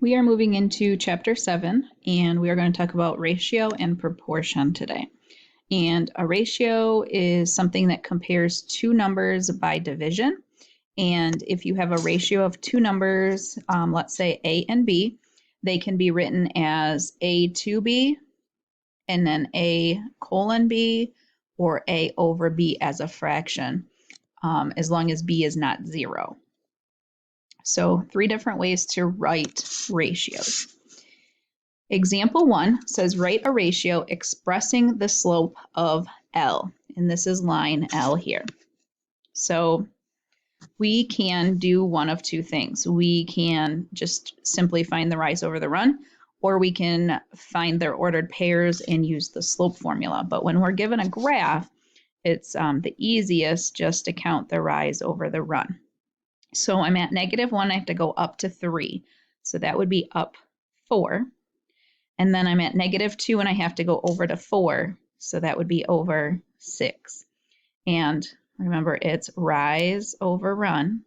We are moving into chapter 7, and we are going to talk about ratio and proportion today. And a ratio is something that compares two numbers by division. And if you have a ratio of two numbers, let's say A and B, they can be written as A to B, and then A colon B, or A over B as a fraction, as long as B is not 0. So 3 different ways to write ratios. Example 1 says write a ratio expressing the slope of L, and this is line L here. So we can do one of two things. We can just simply find the rise over the run, or we can find their ordered pairs and use the slope formula. But when we're given a graph, it's the easiest just to count the rise over the run. So I'm at -1, I have to go up to 3. So that would be up 4. And then I'm at -2 and I have to go over to 4. So that would be over 6. And remember, it's rise over run.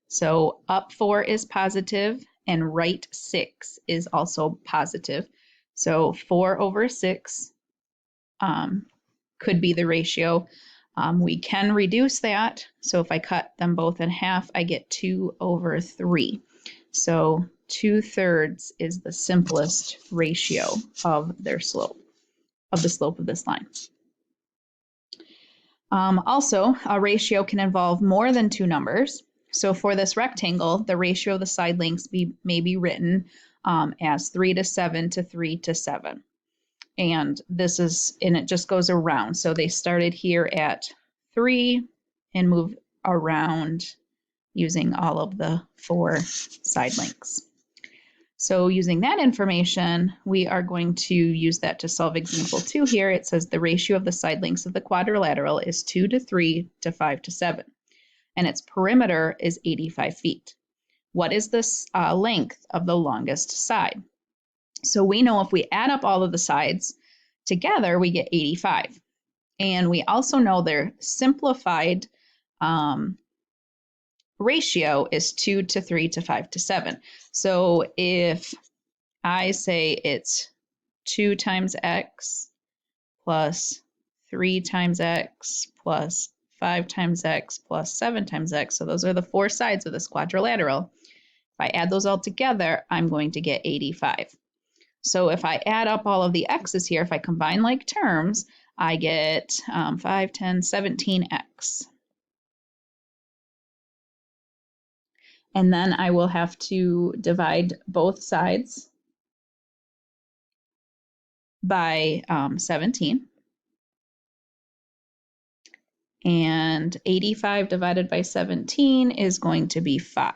So up 4 is positive and right 6 is also positive. So 4 over 6 could be the ratio. We can reduce that. So if I cut them both in half, I get 2 over 3. So 2/3 is the simplest ratio of their slope, of the slope of this line. Also, a ratio can involve more than two numbers. So for this rectangle, the ratio of the side lengths may be written as 3 to 7 to 3 to 7. And it just goes around. So they started here at 3 and move around using all of the 4 side lengths. So using that information, we are going to use that to solve example 2 here. It says the ratio of the side lengths of the quadrilateral is 2 to 3 to 5 to 7, and its perimeter is 85 feet. What is this length of the longest side? So we know if we add up all of the sides together, we get 85. And we also know their simplified ratio is 2 to 3 to 5 to 7. So if I say it's 2 times x plus 3 times x plus 5 times x plus 7 times x, so those are the 4 sides of this quadrilateral. If I add those all together, I'm going to get 85. So if I add up all of the x's here, if I combine like terms, I get 5, 10, 17x. And then I will have to divide both sides by 17. And 85 divided by 17 is going to be 5.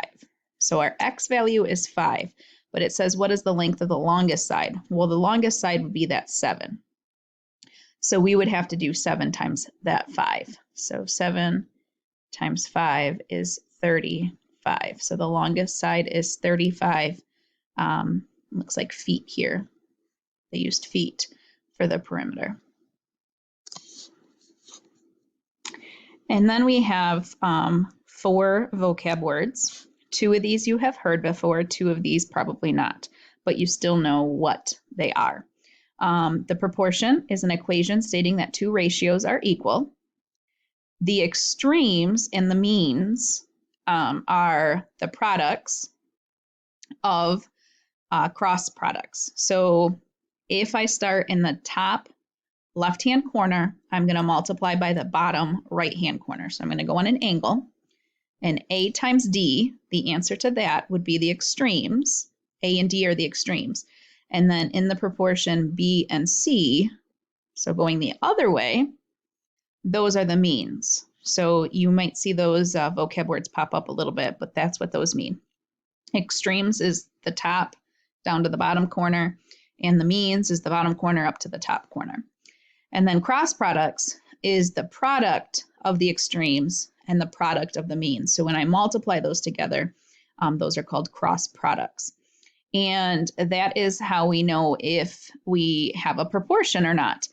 So our x value is 5. But it says, what is the length of the longest side? Well, the longest side would be that 7. So we would have to do 7 times that 5. So 7 times 5 is 35. So the longest side is 35. Looks like feet here. They used feet for the perimeter. And then we have 4 vocab words. 2 of these you have heard before, 2 of these probably not, but you still know what they are. The proportion is an equation stating that 2 ratios are equal. The extremes and the means are the products of cross products. So if I start in the top left-hand corner, I'm going to multiply by the bottom right-hand corner. So I'm going to go on an angle. And A times D, the answer to that would be the extremes. A and D are the extremes. And then in the proportion B and C, so going the other way, those are the means. So you might see those vocab words pop up a little bit, but that's what those mean. Extremes is the top down to the bottom corner, and the means is the bottom corner up to the top corner. And then cross products is the product of the extremes and the product of the means. So when I multiply those together, those are called cross products. And that is how we know if we have a proportion or not.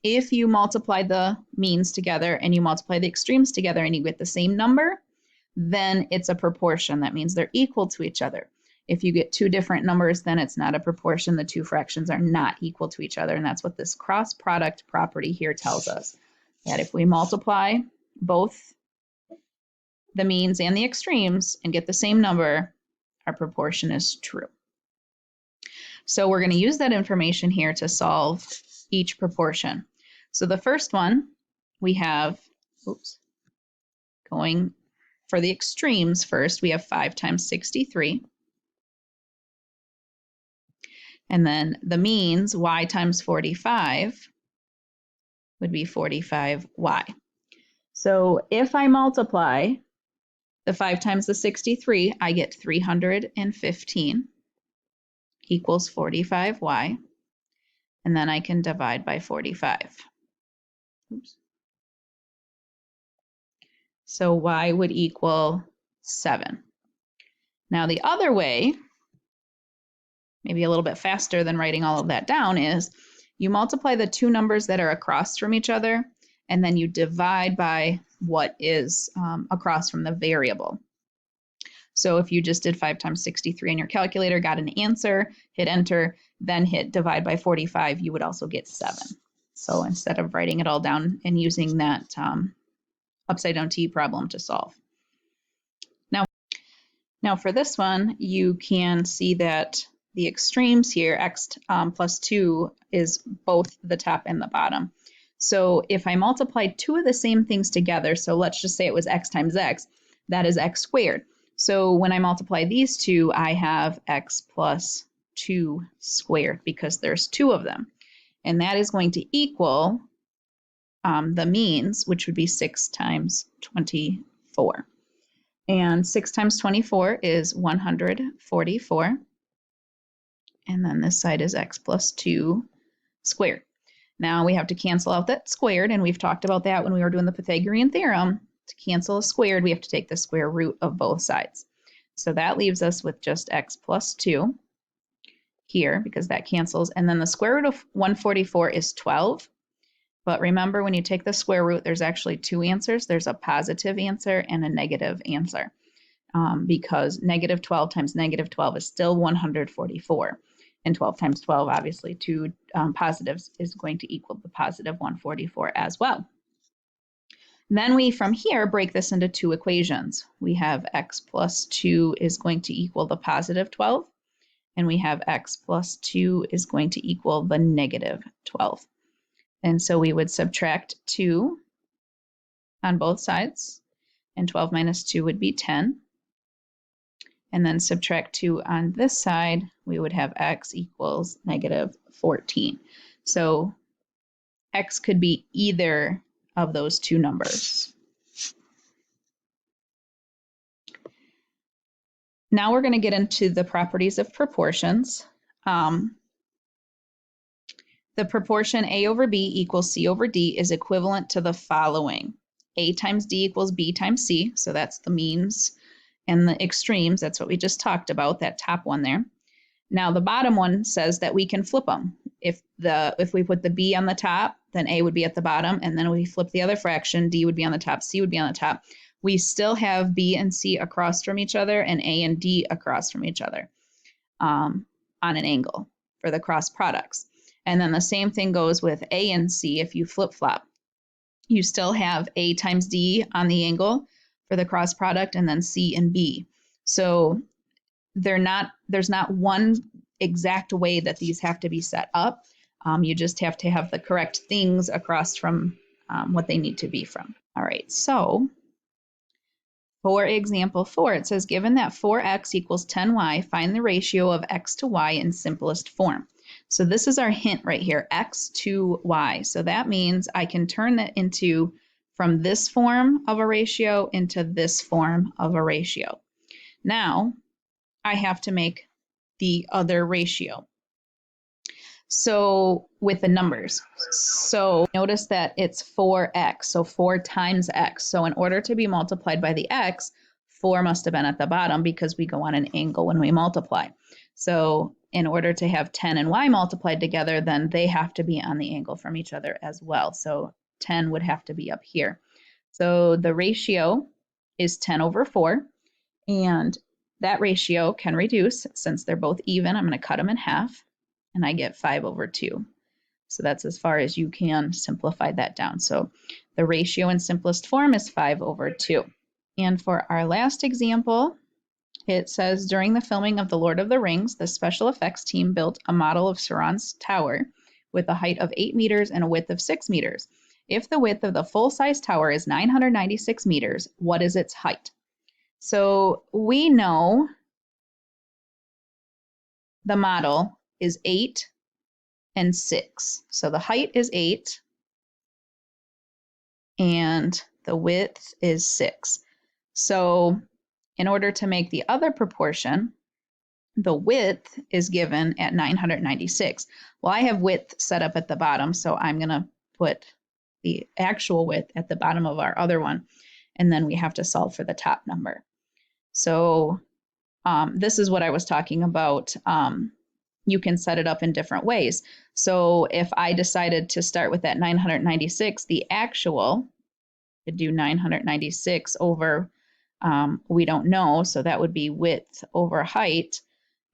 If you multiply the means together and you multiply the extremes together and you get the same number, then it's a proportion. That means they're equal to each other. If you get two different numbers, then it's not a proportion. The two fractions are not equal to each other. And that's what this cross product property here tells us. That if we multiply both the means and the extremes and get the same number, our proportion is true. So we're going to use that information here to solve each proportion. So the first one we have, going for the extremes first, we have 5 times 63. And then the means, y times 45, would be 45y. So if I multiply the 5 times the 63, I get 315 equals 45y. And then I can divide by 45. Oops. So y would equal 7. Now the other way, maybe a little bit faster than writing all of that down, is you multiply the two numbers that are across from each other, and then you divide by what is across from the variable. So if you just did 5 times 63 on your calculator, got an answer, hit enter, then hit divide by 45, you would also get 7. So instead of writing it all down and using that upside down t problem to solve. Now for this one, you can see that the extremes here, x plus 2, is both the top and the bottom. So if I multiply two of the same things together, so let's just say it was x times x, that is x squared. So when I multiply these two, I have x plus 2 squared because there's two of them. And that is going to equal the means, which would be 6 times 24. And 6 times 24 is 144. And then this side is x plus 2 squared. Now we have to cancel out that squared, and we've talked about that when we were doing the Pythagorean theorem. To cancel a squared, we have to take the square root of both sides. So that leaves us with just x plus 2 here, because that cancels. And then the square root of 144 is 12. But remember, when you take the square root, there's actually two answers. There's a positive answer and a negative answer, because negative 12 times negative 12 is still 144. And 12 times 12, obviously, two positives is going to equal the positive 144 as well. Then we, from here, break this into two equations. We have x plus 2 is going to equal the positive 12, and we have x plus 2 is going to equal the negative 12. And so we would subtract 2 on both sides, and 12 minus 2 would be 10. And then subtract 2 on this side, we would have x equals negative 14. So x could be either of those two numbers. Now we're going to get into the properties of proportions. The proportion a over b equals c over d is equivalent to the following. A times d equals b times c, so that's the means and the extremes. That's what we just talked about, that top one there. Now the bottom one says that we can flip them. If we put the b on the top, then a would be at the bottom, and then we flip the other fraction, d would be on the top, c would be on the top. We still have b and c across from each other and a and d across from each other on an angle for the cross products. And then the same thing goes with a and c. If you flip-flop, you still have a times d on the angle for the cross product, and then c and b. So there's not one exact way that these have to be set up. You just have to have the correct things across from what they need to be from. All right, so for example 4, it says, given that 4x equals 10y, find the ratio of x to y in simplest form. So this is our hint right here, x to y. So that means I can turn that into from this form of a ratio into this form of a ratio. Now I have to make the other ratio. So with the numbers, so notice that it's 4x, so 4 times x. So in order to be multiplied by the x, 4 must have been at the bottom because we go on an angle when we multiply. So in order to have 10 and y multiplied together, then they have to be on the angle from each other as well. So 10 would have to be up here. So the ratio is 10 over 4. And that ratio can reduce since they're both even. I'm going to cut them in half and I get 5 over 2. So that's as far as you can simplify that down. So the ratio in simplest form is 5 over 2. And for our last example, it says, during the filming of The Lord of the Rings, the special effects team built a model of Sauron's tower with a height of 8 meters and a width of 6 meters. If the width of the full-size tower is 996 meters, what is its height? So we know the model is 8 and 6. So the height is 8 and the width is 6. So in order to make the other proportion, the width is given at 996. Well, I have width set up at the bottom, so I'm going to put the actual width at the bottom of our other one, and then we have to solve for the top number. So this is what I was talking about. You can set it up in different ways. So if I decided to start with that 996, the actual could do 996 over, we don't know, so that would be width over height.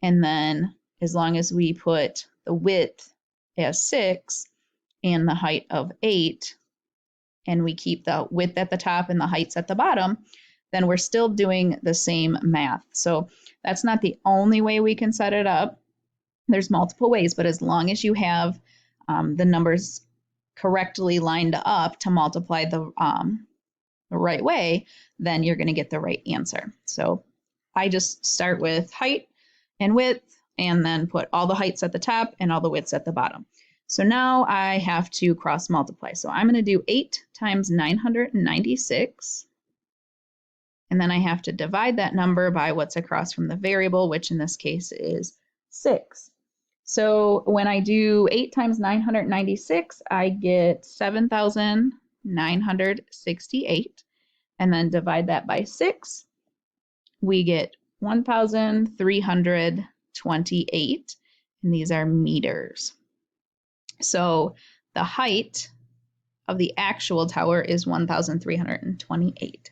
And then as long as we put the width as 6 and the height of 8, and we keep the width at the top and the heights at the bottom, then we're still doing the same math. So that's not the only way we can set it up. There's multiple ways, but as long as you have the numbers correctly lined up to multiply the right way, then you're going to get the right answer. So I just start with height and width and then put all the heights at the top and all the widths at the bottom. So now I have to cross multiply. So I'm going to do 8 times 996. And then I have to divide that number by what's across from the variable, which in this case is 6. So when I do 8 times 996, I get 7,968. And then divide that by 6, we get 1,328. And these are meters. So the height of the actual tower is 1,328.